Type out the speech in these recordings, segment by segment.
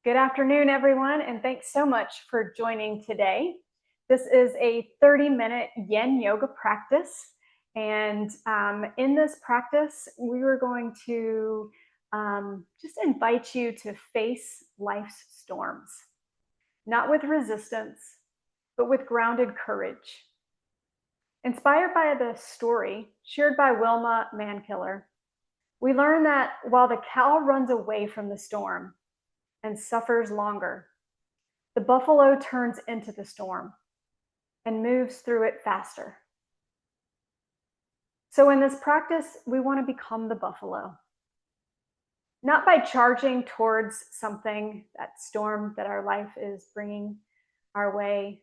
Good afternoon, everyone, and thanks so much for joining today. This is a 30-minute yin yoga practice, and in this practice, we were going to just invite you to face life's storms, not with resistance, but with grounded courage. Inspired by the story shared by Wilma Mankiller, we learn that while the cow runs away from the storm and suffers longer, the buffalo turns into the storm and moves through it faster. So in this practice, we want to become the buffalo, not by charging towards something, that storm that our life is bringing our way,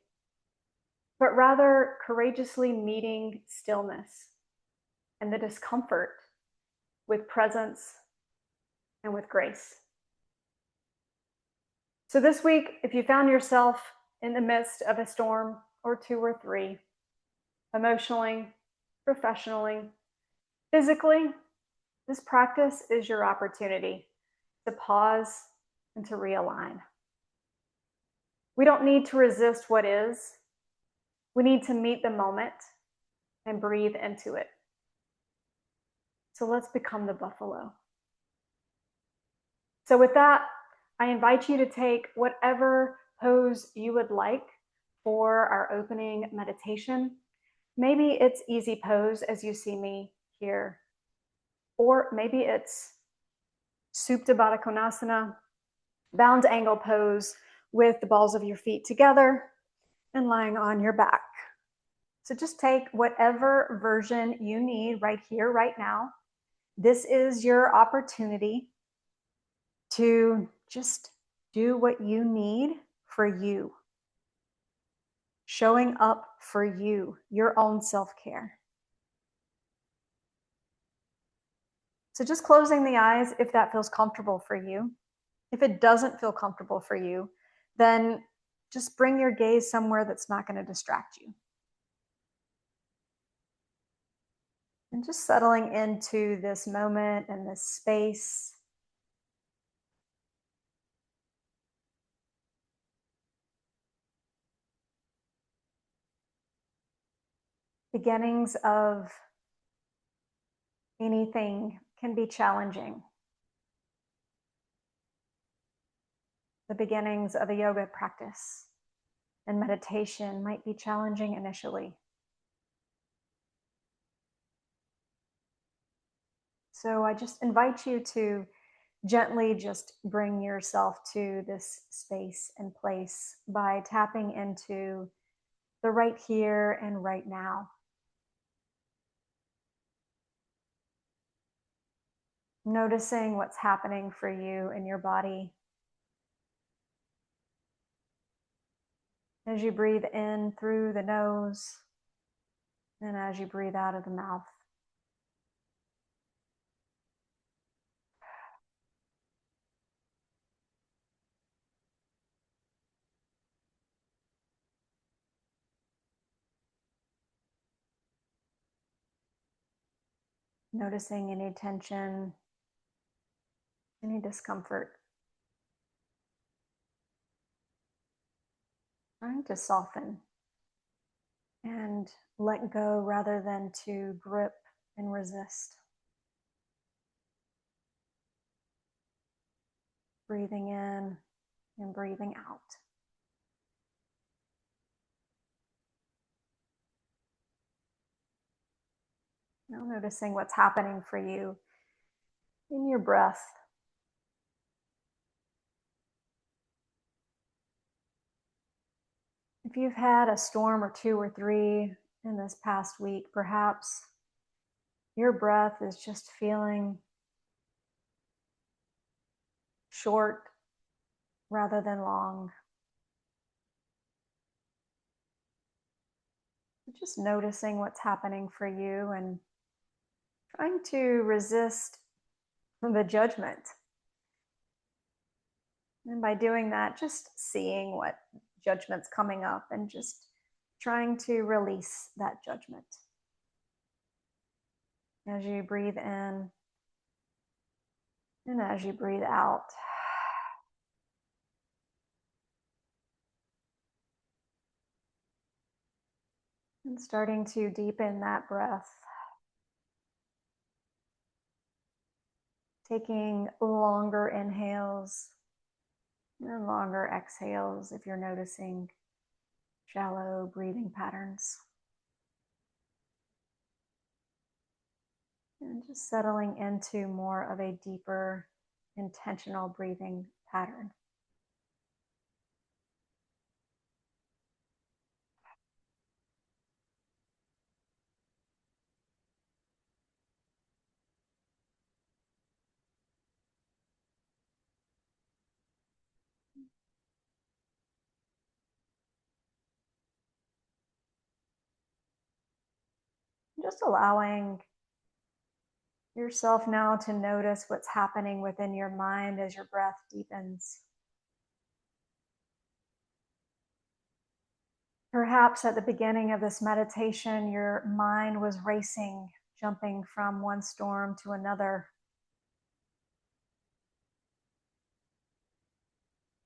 but rather courageously meeting stillness and the discomfort with presence and with grace. So this week, if you found yourself in the midst of a storm or two or three, emotionally, professionally, physically, this practice is your opportunity to pause and to realign. We don't need to resist what is. We need to meet the moment and breathe into it. So let's become the buffalo. So with that, I invite you to take whatever pose you would like for our opening meditation. Maybe it's easy pose as you see me here, or maybe it's Supta Baddha Konasana, bound angle pose with the balls of your feet together and lying on your back. So just take whatever version you need right here, right now. This is your opportunity to just do what you need for you. Showing up for you, your own self-care. So just closing the eyes if that feels comfortable for you. If it doesn't feel comfortable for you, then just bring your gaze somewhere that's not going to distract you. And just settling into this moment and this space. Beginnings of anything can be challenging. The beginnings of a yoga practice and meditation might be challenging initially. So I just invite you to gently just bring yourself to this space and place by tapping into the right here and right now. Noticing what's happening for you in your body. As you breathe in through the nose and as you breathe out of the mouth. Noticing any tension, any discomfort. Trying to soften and let go rather than to grip and resist. Breathing in and breathing out. Now noticing what's happening for you in your breath. If you've had a storm or two or three in this past week, perhaps your breath is just feeling short rather than long. Just noticing what's happening for you and trying to resist the judgment. And by doing that, just seeing what judgment's coming up and just trying to release that judgment. As you breathe in and as you breathe out. And starting to deepen that breath. Taking longer inhales and longer exhales if you're noticing shallow breathing patterns. And just settling into more of a deeper, intentional breathing pattern. Just allowing yourself now to notice what's happening within your mind as your breath deepens. Perhaps at the beginning of this meditation, your mind was racing, jumping from one storm to another.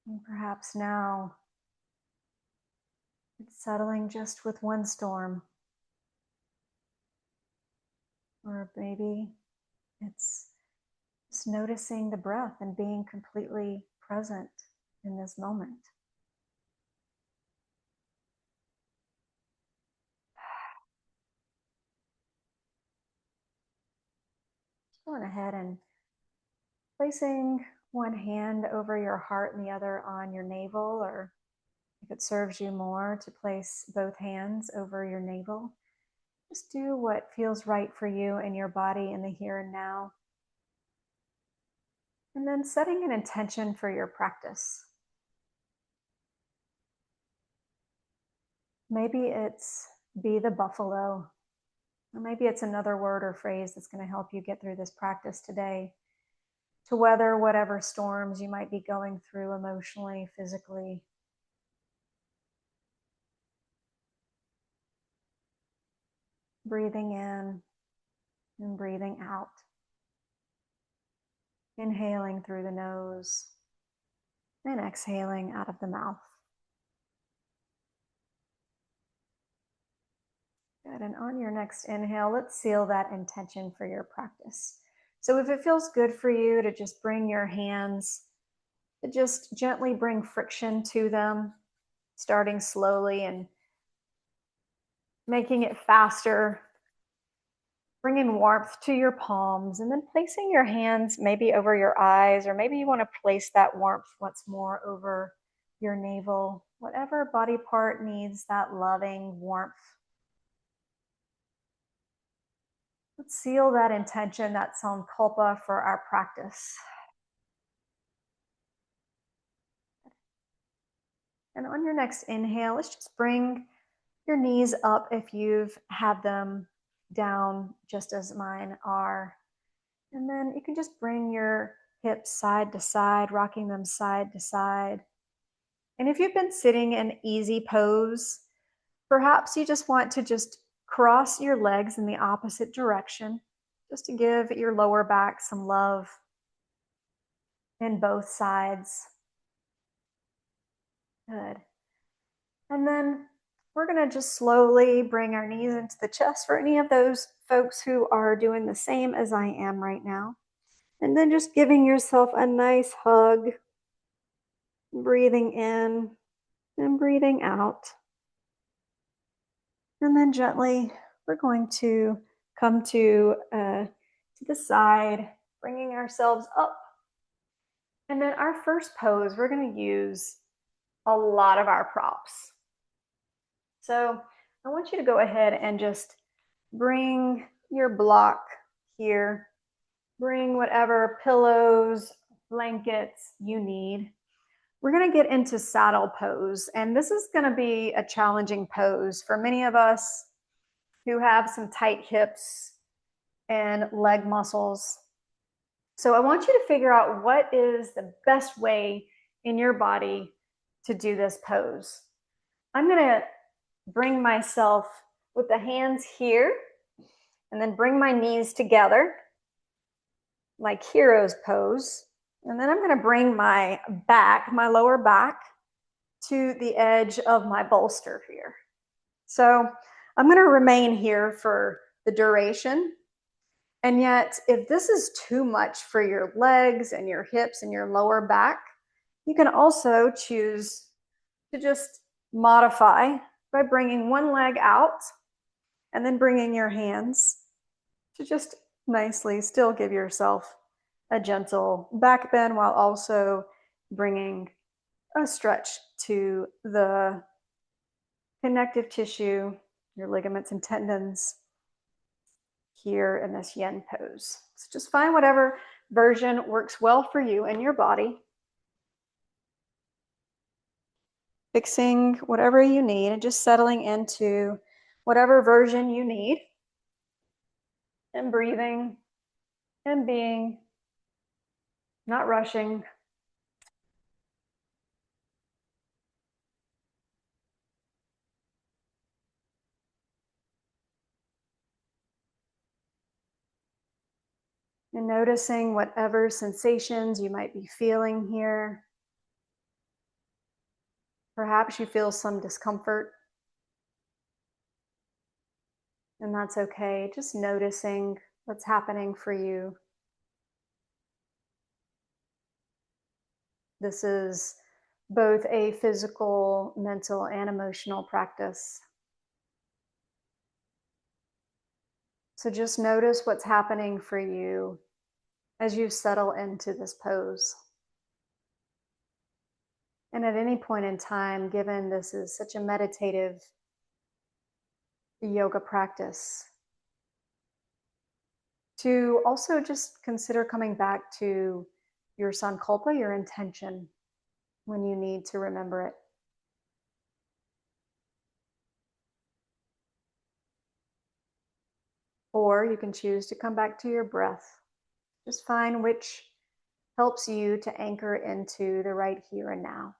And perhaps now it's settling just with one storm. Or maybe it's just noticing the breath and being completely present in this moment. Just going ahead and placing one hand over your heart and the other on your navel, or if it serves you more to place both hands over your navel, just do what feels right for you and your body in the here and now. And then setting an intention for your practice. Maybe it's be the buffalo, or maybe it's another word or phrase that's going to help you get through this practice today, to weather whatever storms you might be going through emotionally, physically. Breathing in and breathing out. Inhaling through the nose and exhaling out of the mouth. Good. And on your next inhale, let's seal that intention for your practice. So if it feels good for you to just bring your hands, to just gently bring friction to them, starting slowly and making it faster, bringing warmth to your palms, and then placing your hands maybe over your eyes, or maybe you want to place that warmth once more over your navel, whatever body part needs that loving warmth. Let's seal that intention, that sankalpa for our practice. And on your next inhale, let's just bring your knees up if you've had them down just as mine are. And then you can just bring your hips side to side, rocking them side to side. And if you've been sitting in easy pose, perhaps you just want to just cross your legs in the opposite direction, just to give your lower back some love in both sides. Good. And then we're going to just slowly bring our knees into the chest for any of those folks who are doing the same as I am right now. And then just giving yourself a nice hug, breathing in and breathing out. And then gently, we're going to come to the side, bringing ourselves up. And then our first pose, we're going to use a lot of our props. So I want you to go ahead and just bring your block here. Bring whatever pillows, blankets you need. We're going to get into saddle pose, and this is going to be a challenging pose for many of us who have some tight hips and leg muscles. So I want you to figure out what is the best way in your body to do this pose. I'm going to bring myself with the hands here and then bring my knees together like hero's pose. And then I'm going to bring my back, my lower back, to the edge of my bolster here. So I'm going to remain here for the duration. And yet, if this is too much for your legs and your hips and your lower back, you can also choose to just modify by bringing one leg out and then bringing your hands to just nicely still give yourself a gentle back bend while also bringing a stretch to the connective tissue, your ligaments and tendons here in this yen pose. So just find whatever version works well for you and your body. Fixing whatever you need and just settling into whatever version you need. And breathing and being, not rushing. And noticing whatever sensations you might be feeling here. Perhaps you feel some discomfort, and that's okay. Just noticing what's happening for you. This is both a physical, mental, and emotional practice. So just notice what's happening for you as you settle into this pose. And at any point in time, given this is such a meditative yoga practice, to also just consider coming back to your sankalpa, your intention, when you need to remember it. Or you can choose to come back to your breath. Just find which helps you to anchor into the right here and now.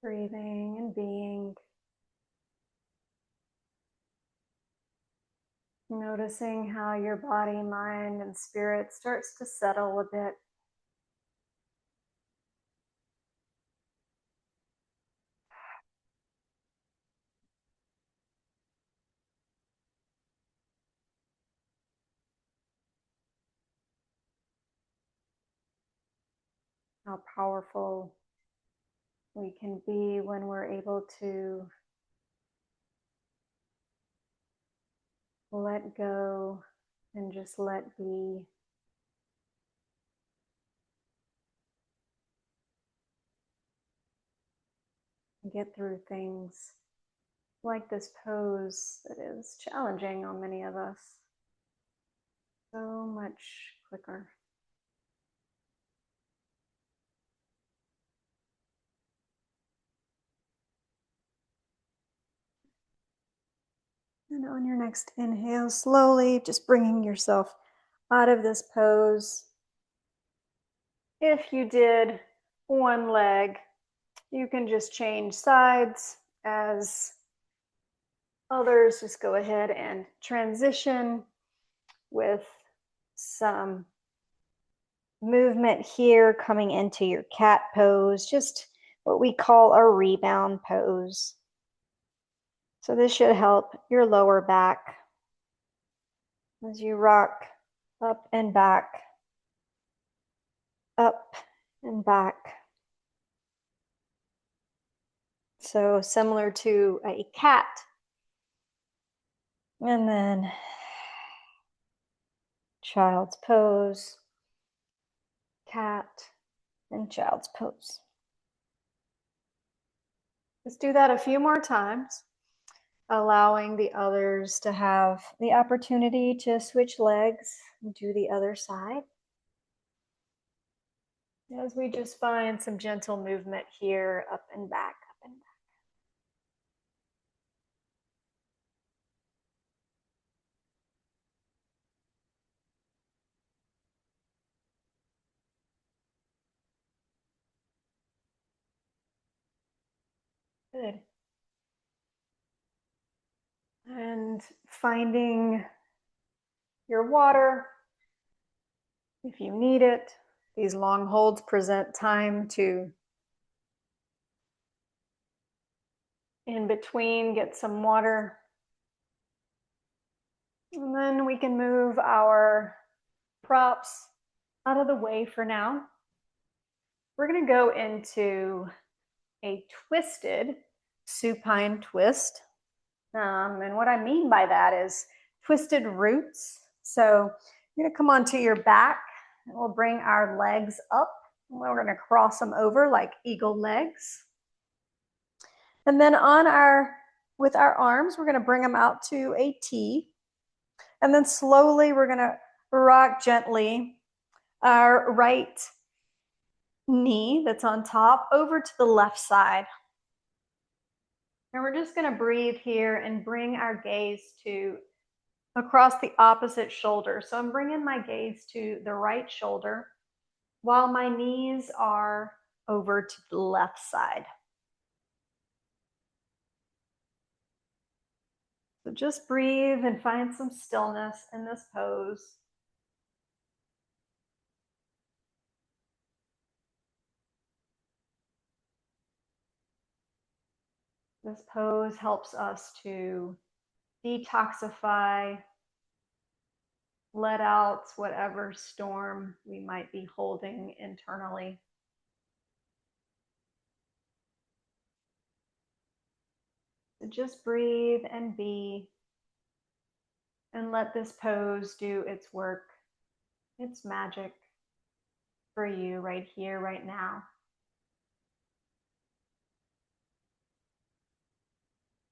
Breathing and being. Noticing how your body, mind, and spirit starts to settle a bit. How powerful we can be when we're able to let go and just let be. And get through things like this pose that is challenging on many of us so much quicker. And on your next inhale, slowly just bringing yourself out of this pose. If you did one leg, you can just change sides as others. Just go ahead and transition with some movement here, coming into your cat pose, just what we call a rebound pose. So this should help your lower back as you rock up and back, up and back. So similar to a cat. And then child's pose, cat, and child's pose. Let's do that a few more times, allowing the others to have the opportunity to switch legs and do the other side. As we just find some gentle movement here, up and back, up and back. Good. And finding your water if you need it. These long holds present time to, in between, get some water. And then we can move our props out of the way for now. We're going to go into a twisted supine twist. And what I mean by that is twisted roots. So you're going to come onto your back, and we'll bring our legs up. And we're going to cross them over like eagle legs. And then with our arms, we're going to bring them out to a T. And then slowly we're going to rock gently our right knee that's on top over to the left side. And we're just going to breathe here and bring our gaze to across the opposite shoulder. So I'm bringing my gaze to the right shoulder while my knees are over to the left side. So just breathe and find some stillness in this pose. This pose helps us to detoxify, let out whatever storm we might be holding internally. So just breathe and be, and let this pose do its work, its magic for you right here, right now.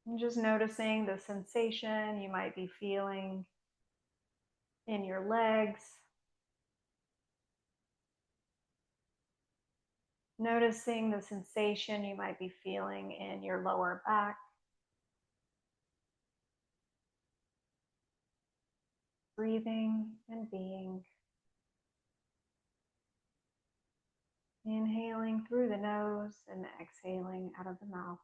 And just noticing the sensation you might be feeling in your legs. Noticing the sensation you might be feeling in your lower back. Breathing and being. Inhaling through the nose and exhaling out of the mouth.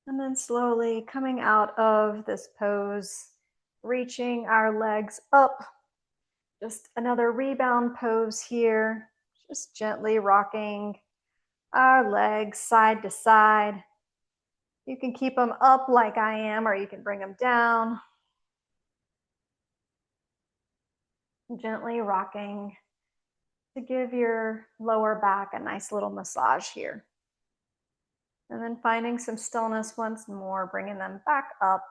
And then slowly coming out of this pose, reaching our legs up. Just another rebound pose here. Just gently rocking our legs side to side. You can keep them up like I am, or you can bring them down. Gently rocking to give your lower back a nice little massage here. And then finding some stillness once more, bringing them back up.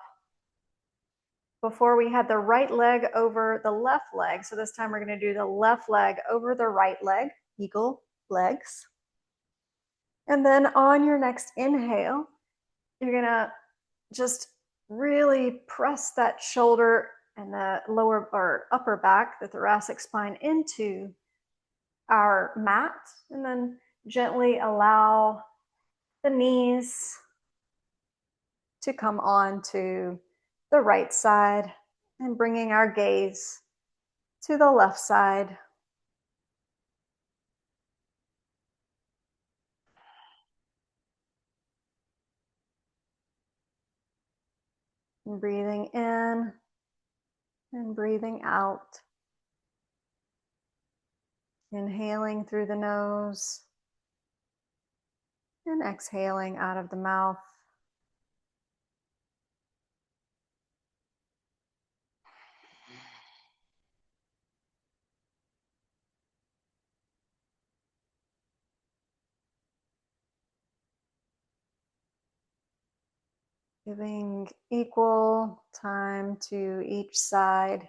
Before we had the right leg over the left leg. So this time we're going to do the left leg over the right leg, eagle legs. And then on your next inhale, you're going to just really press that shoulder and the lower or upper back, the thoracic spine, into our mat, and then gently allow the knees to come on to the right side and bringing our gaze to the left side. And breathing in and breathing out. Inhaling through the nose and exhaling out of the mouth. Giving equal time to each side.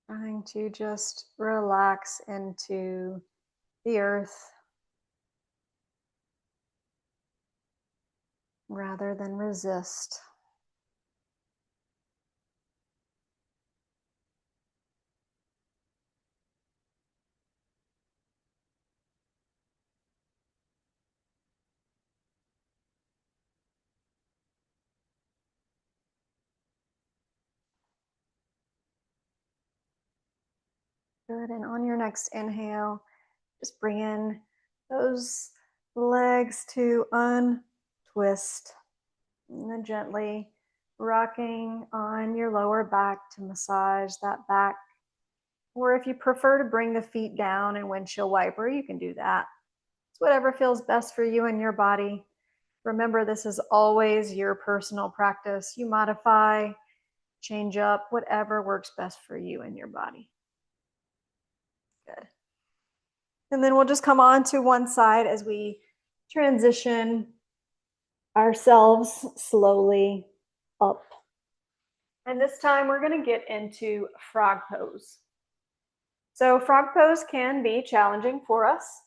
Trying to just relax into the earth rather than resist. Good. And on your next inhale, just bring in those legs to untwist. And then gently rocking on your lower back to massage that back. Or if you prefer to bring the feet down and windshield wiper, you can do that. It's whatever feels best for you and your body. Remember, this is always your personal practice. You modify, change up, whatever works best for you and your body. Good. And then we'll just come on to one side as we transition ourselves slowly up. And this time we're going to get into frog pose. So frog pose can be challenging for us.